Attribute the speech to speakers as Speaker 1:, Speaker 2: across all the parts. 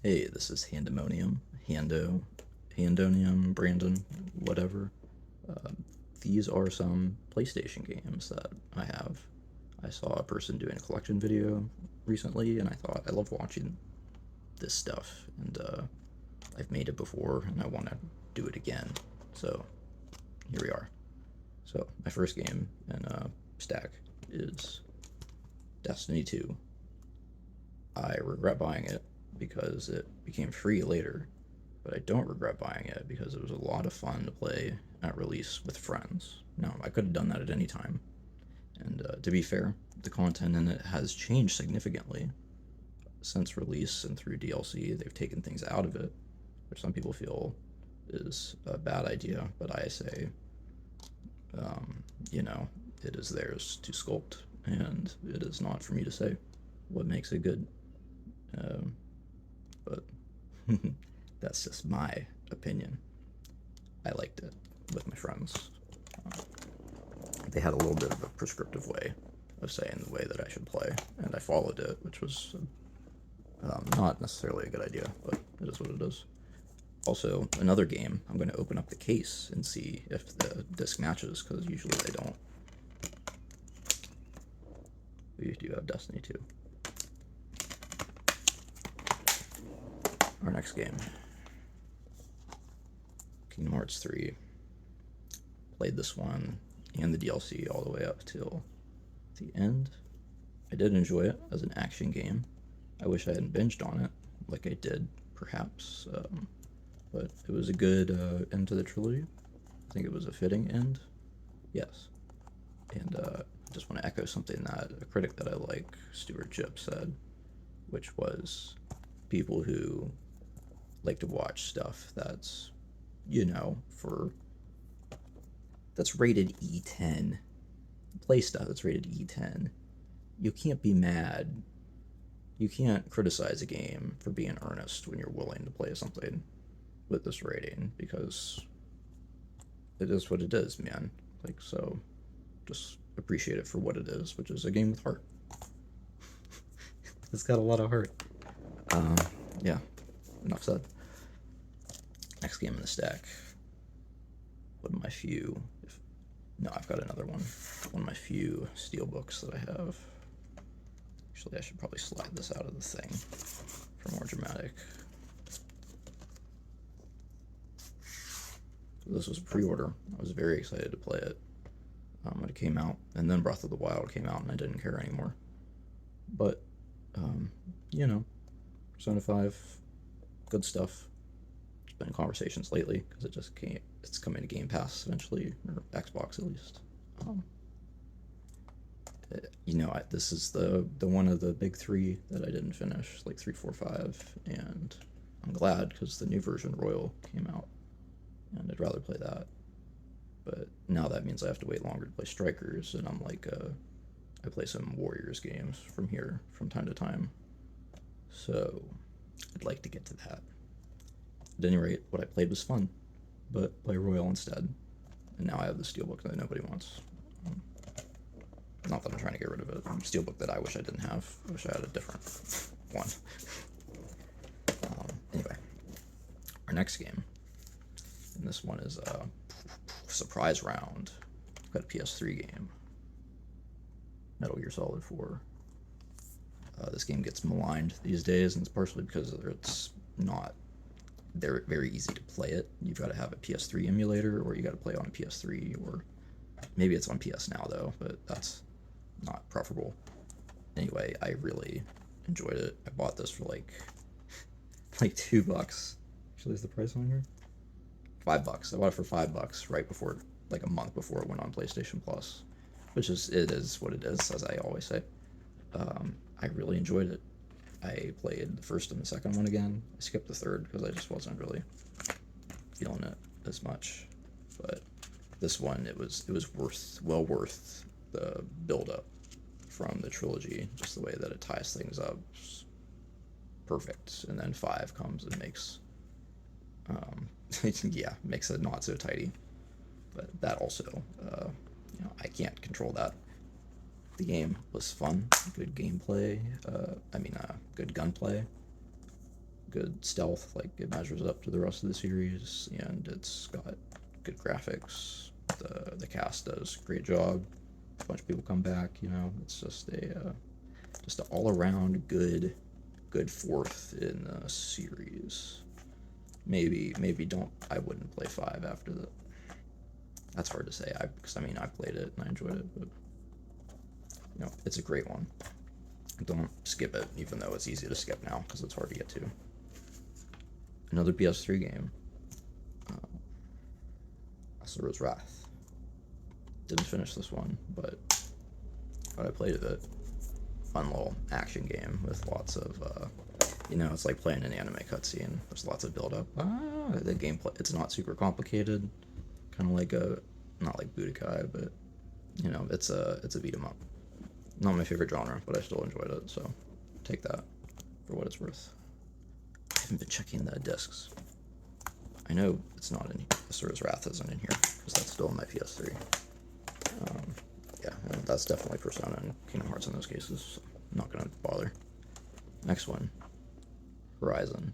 Speaker 1: Hey, this is Handonium, Brandon, whatever. Uh, these are some PlayStation games that I have. I saw a person doing a collection video recently, and I thought I love watching this stuff, and I've made it before, and I want to do it again. So here we are. So my first game in stack is Destiny 2. I regret buying it because it became free later, but I don't regret buying it because it was a lot of fun to play at release with friends. Now, I could have done that at any time, and to be fair, the content in it has changed significantly since release and through DLC. They've taken things out of it, which some people feel is a bad idea, but I say, um, you know, it is theirs to sculpt, and it is not for me to say what makes it good. Um, but that's just my opinion. I liked it with my friends. Um, they had a little bit of a prescriptive way of saying the way that I should play, and I followed it, which was not necessarily a good idea, but it is what it is. Also, another game, I'm going to open up the case and see if the disc matches, because usually they don't. We do have Destiny 2. Our next game, Kingdom Hearts 3. Played this one and the DLC all the way up till the end. I did enjoy it as an action game. I wish I hadn't binged on it like I did, perhaps. But it was a good end to the trilogy. I think it was a fitting end. Yes. And I just want to echo something that a critic that I like, Stuart Jipp, said, which was people who like to watch stuff that's, for that's rated E10, play stuff that's rated E10. You can't be mad. You can't criticize a game for being earnest when you're willing to play something with this rating, because it is what it is, man. Like, so just appreciate it for what it is, which is a game with heart. It's got a lot of heart. Um, yeah, enough said. Next game in the stack. One of my few. No, I've got another one. One of my few steelbooks that I have. Actually, I should probably slide this out of the thing for more dramatic. So this was a pre-order. I was very excited to play it when it came out, and then Breath of the Wild came out, and I didn't care anymore. But, um, you know, Persona 5, good stuff. There's been conversations lately because it just came. It's coming to Game Pass eventually, or Xbox at least. Um, this is the one of the big three that I didn't finish, like 3, 4, 5, and I'm glad because the new version Royal came out, and I'd rather play that. But now that means I have to wait longer to play Strikers, and I'm like, I play some Warriors games from here from time to time, so I'd like to get to that. At any rate, what I played was fun, but play Royal instead, and now I have the Steelbook that nobody wants. Not that I'm trying to get rid of it. Steelbook that I wish I didn't have. I wish I had a different one. Anyway, our next game, and this one is a surprise round. I've got a PS3 game, Metal Gear Solid 4. This game gets maligned these days, and it's partially because it's not very easy to play it. You've got to have a PS3 emulator, or you got to play on a PS3, or maybe it's on PS Now though, but that's not preferable. Anyway, I really enjoyed it. I bought this for like $2. Actually, is the price on here? $5. I bought it for $5 right before, like a month before it went on PlayStation Plus, which it is what it is, as I always say. I really enjoyed it. I played the first and the second one again. I skipped the third because I just wasn't really feeling it as much. But this one, it was well worth the build up from the trilogy. Just the way that it ties things up, perfect. And then 5 comes and makes, makes it not so tidy. But that also, I can't control that. The game was fun, good gameplay. Good gunplay. good stealth, like it measures up to the rest of the series, and it's got good graphics. The cast does a great job. A bunch of people come back. It's just an all around good fourth in the series. Maybe don't. I wouldn't play 5 after that. That's hard to say. Because I played it and I enjoyed it, but it's a great one. Don't skip it, even though it's easy to skip now because it's hard to get to. Another PS3 game, Asura's Wrath. Didn't finish this one, but I played it. Fun little action game with lots of, it's like playing an anime cutscene. There's lots of build up. The gameplay, it's not super complicated. Kind of like not like Budokai, but it's a beat 'em up. Not my favorite genre, but I still enjoyed it. So take that for what it's worth. I haven't been checking the discs. I know it's not in here. Asura's Wrath isn't in here because that's still in my PS3. Yeah, and that's definitely Persona and Kingdom Hearts in those cases. So I'm not gonna bother. Next one, Horizon.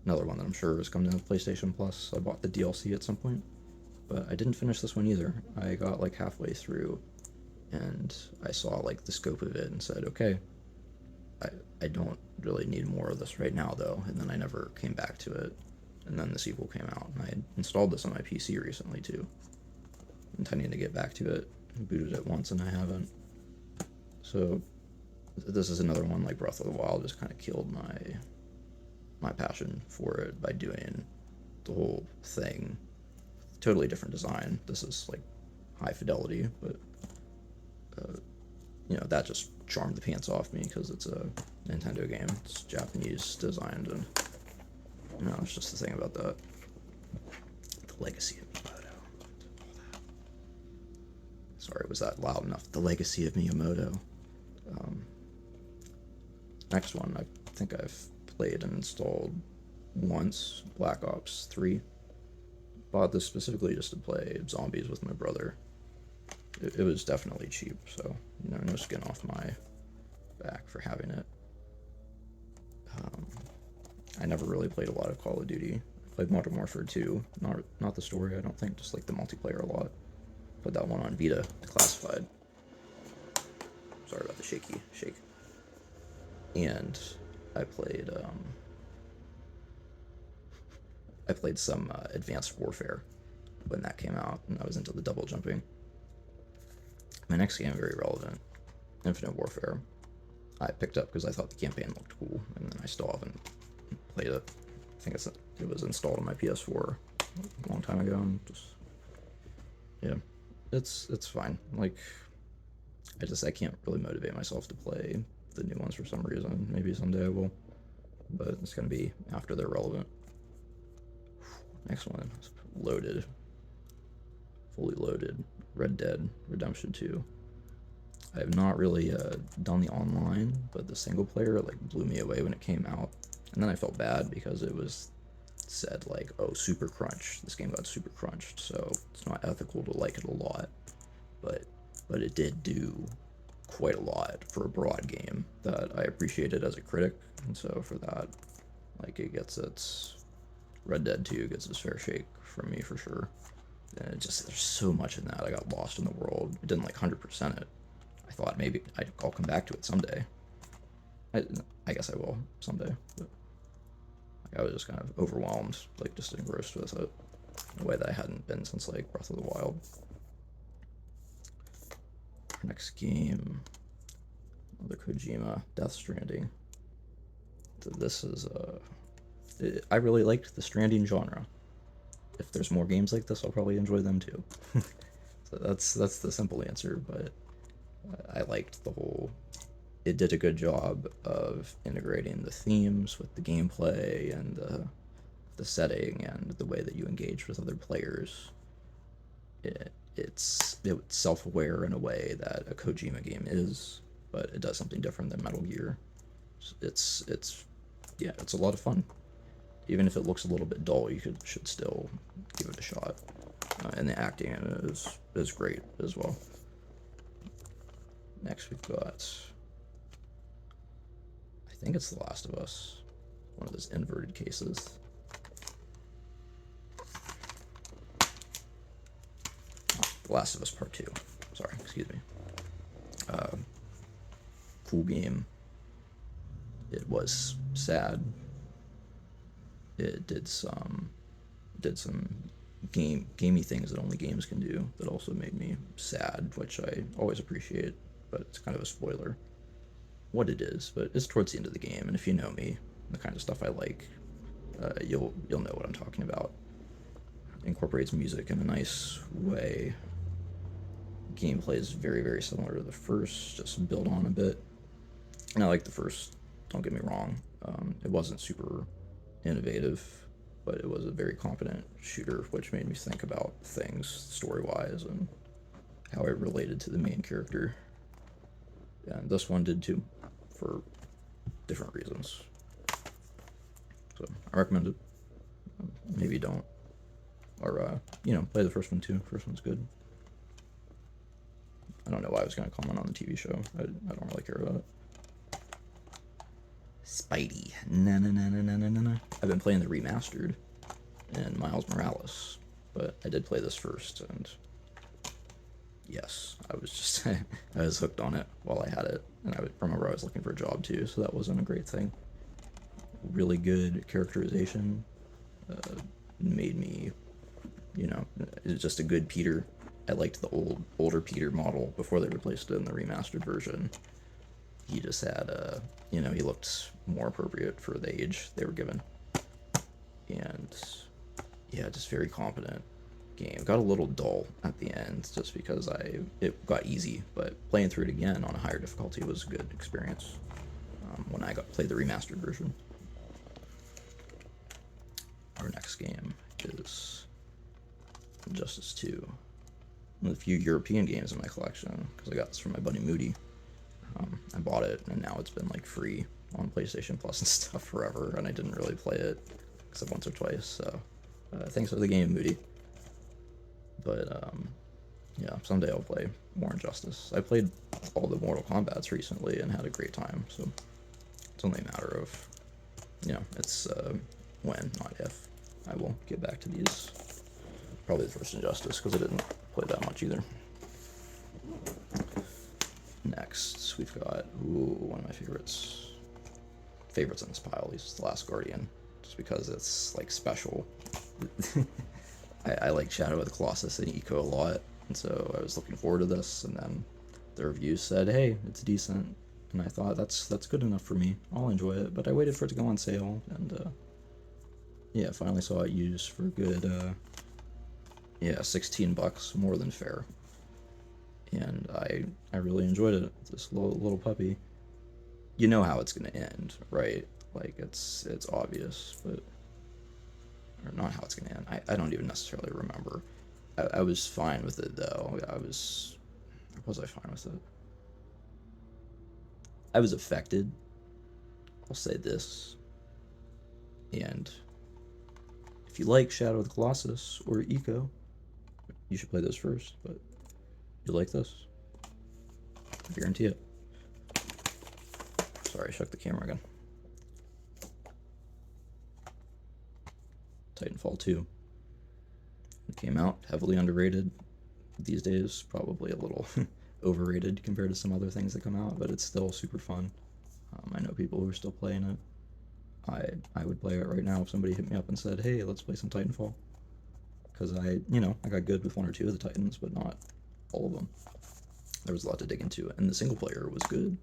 Speaker 1: Another one that I'm sure is coming to PlayStation Plus. I bought the DLC at some point, but I didn't finish this one either. I got like halfway through, and I saw like the scope of it and said, okay, I don't really need more of this right now though. And then I never came back to it. And then the sequel came out, and I installed this on my PC recently too, intending to get back to it. I booted it once and I haven't. So this is another one like Breath of the Wild just kind of killed my passion for it by doing the whole thing. Totally different design. This is like high fidelity, but that just charmed the pants off me because it's a Nintendo game. It's Japanese designed, and it's just the thing about that. The Legacy of Miyamoto. Sorry, was that loud enough? The Legacy of Miyamoto. Next one, I think I've played and installed once, Black Ops 3. Bought this specifically just to play zombies with my brother. It was definitely cheap, so, no skin off my back for having it. I never really played a lot of Call of Duty. I played Modern Warfare 2, not the story, I don't think, just like the multiplayer a lot. Put that one on Vita, Classified. Sorry about the shake. And I played some Advanced Warfare when that came out, and I was into the double jumping. My next game, very relevant, Infinite Warfare. I picked up because I thought the campaign looked cool, and then I still haven't played it. I think it was installed on my PS4 a long time ago, and it's fine. Like, I can't really motivate myself to play the new ones for some reason. Maybe someday I will, but it's gonna be after they're relevant. Next one, fully loaded, Red Dead Redemption 2. I have not really done the online, but the single player like blew me away when it came out, and then I felt bad because it was said like, oh, super crunch. This game got super crunched, so it's not ethical to like it a lot, but it did do quite a lot for a broad game that I appreciated as a critic, and so for that, like, it gets its Red Dead 2 gets its fair shake from me for sure. And there's so much in that. I got lost in the world. I didn't like 100% it. I thought maybe I'll come back to it someday. I guess I will someday, but like, I was just kind of overwhelmed, like just engrossed with it in a way that I hadn't been since like Breath of the Wild. Our next game, another Kojima, Death Stranding. This is I really liked the Stranding genre. If there's more games like this, I'll probably enjoy them too. So that's the simple answer, but I liked the whole. It did a good job of integrating the themes with the gameplay and the setting and the way that you engage with other players. It's self-aware in a way that a Kojima game is, but it does something different than Metal Gear. It's a lot of fun. Even if it looks a little bit dull, you should still give it a shot. And the acting is great as well. Next we've got, I think it's The Last of Us. one of those inverted cases. The Last of Us Part 2. Sorry, excuse me. Cool game. It was sad. It did some gamey things that only games can do that also made me sad, which I always appreciate, but it's kind of a spoiler what it is. But it's towards the end of the game, and if you know me, the kind of stuff I like, you'll know what I'm talking about. It incorporates music in a nice way. Gameplay is very, very similar to the first, just built on a bit. And I like the first, don't get me wrong. It wasn't super innovative, but it was a very competent shooter, which made me think about things story-wise and how it related to the main character. And this one did too, for different reasons. So I recommend it. Maybe don't. Or, play the first one too. First one's good. I don't know why I was going to comment on the TV show. I don't really care about it. Spidey. Na. I've been playing the remastered and Miles Morales, but I did play this first, and yes, I was just I was hooked on it while I had it, and I remember I was looking for a job too, so that wasn't a great thing. Really good characterization, made me, it was just a good Peter. I liked the older Peter model before they replaced it in the remastered version. He just had, he looked more appropriate for the age they were given. And, yeah, just very competent game. Got a little dull at the end just because it got easy, but playing through it again on a higher difficulty was a good experience when I played the remastered version. Our next game is Injustice 2. One of the few European games in my collection, because I got this from my buddy Moody. I bought it, and now it's been like free on PlayStation Plus and stuff forever, and I didn't really play it except once or twice, so thanks for the game, Moody. But yeah, someday I'll play more Injustice. I played all the Mortal Kombats recently and had a great time, so it's only a matter of, it's when, not if, I will get back to these. Probably the first Injustice, because I didn't play that much either. Next, we've got, one of my favorites in this pile, at least, is The Last Guardian, just because it's, like, special. I like Shadow of the Colossus and Eco a lot, and so I was looking forward to this, and then the reviews said, hey, it's decent, and I thought, that's good enough for me, I'll enjoy it, but I waited for it to go on sale, and, yeah, finally saw it used for good, yeah, $16, more than fair. And I really enjoyed it. This little puppy. You know how it's gonna end, right? Like it's obvious, but or not how it's gonna end. I don't even necessarily remember. I was fine with it though. Was I fine with it? I was affected. I'll say this. And if you like Shadow of the Colossus or Eco, you should play this first, but you like this, I guarantee it. Sorry, I shook the camera again. Titanfall 2. It came out, heavily underrated. These days, probably a little overrated compared to some other things that come out, but it's still super fun. I know people who are still playing it. I would play it right now if somebody hit me up and said, hey, let's play some Titanfall. Because I got good with one or two of the Titans, but not all of them. There was a lot to dig into, and the single player was good.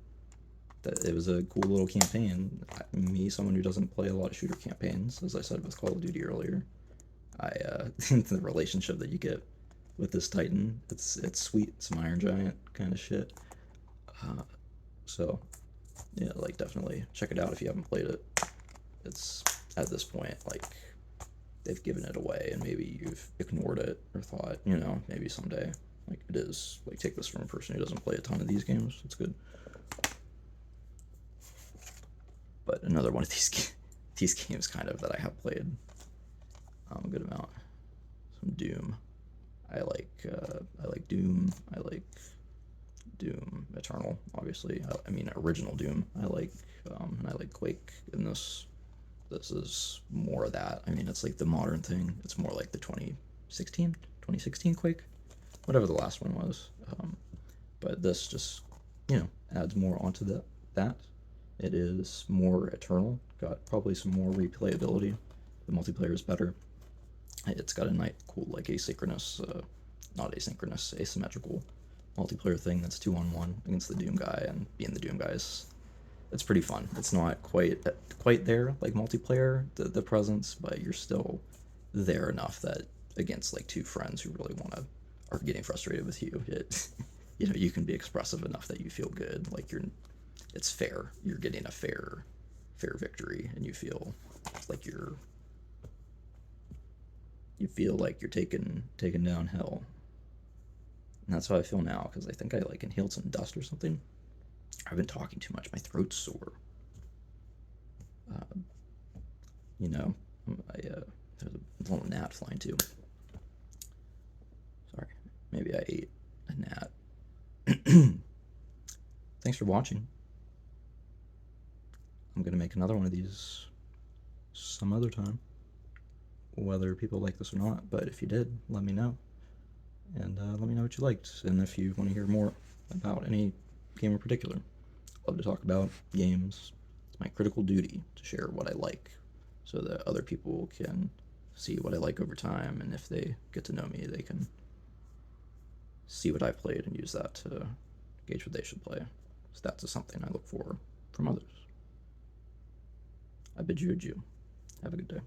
Speaker 1: It was a cool little campaign. Me, someone who doesn't play a lot of shooter campaigns, as I said with Call of Duty earlier, the relationship that you get with this Titan, it's sweet. It's some Iron Giant kind of shit. So, yeah, like definitely check it out if you haven't played it. It's at this point like they've given it away, and maybe you've ignored it or thought, maybe someday. Like it is, like take this from a person who doesn't play a ton of these games. It's good. But another one of these games kind of that I have played a good amount. Some Doom. I like Doom. I like Doom Eternal, obviously. I mean original Doom. I like and I like Quake in this. This is more of that. I mean, it's like the modern thing. It's more like the 2016 Quake, whatever the last one was. But this just, adds more onto that. It is more eternal. Got probably some more replayability. The multiplayer is better. It's got a nice, cool, like asynchronous, not asynchronous, asymmetrical multiplayer thing that's 2-on-1 against the Doom guy, and being the Doom guy is, it's pretty fun. It's not quite there like multiplayer, the presence, but you're still there enough that against like two friends who really are getting frustrated with you, you can be expressive enough that you feel good, like it's fair. You're getting a fair victory, and you feel like you're taking down hell. And that's how I feel now, because I think I like inhaled some dust or something. I've been talking too much. My throat's sore. There's a little gnat flying too. Sorry, maybe I ate a gnat. Thanks for watching. I'm gonna make another one of these some other time, whether people like this or not. But if you did, let me know, and let me know what you liked, and if you want to hear more about any game in particular. Love to talk about games. It's my critical duty to share what I like, so that other people can see what I like over time, and if they get to know me, they can see what I've played and use that to gauge what they should play. So that's something I look for from others. I bid you adieu. Have a good day.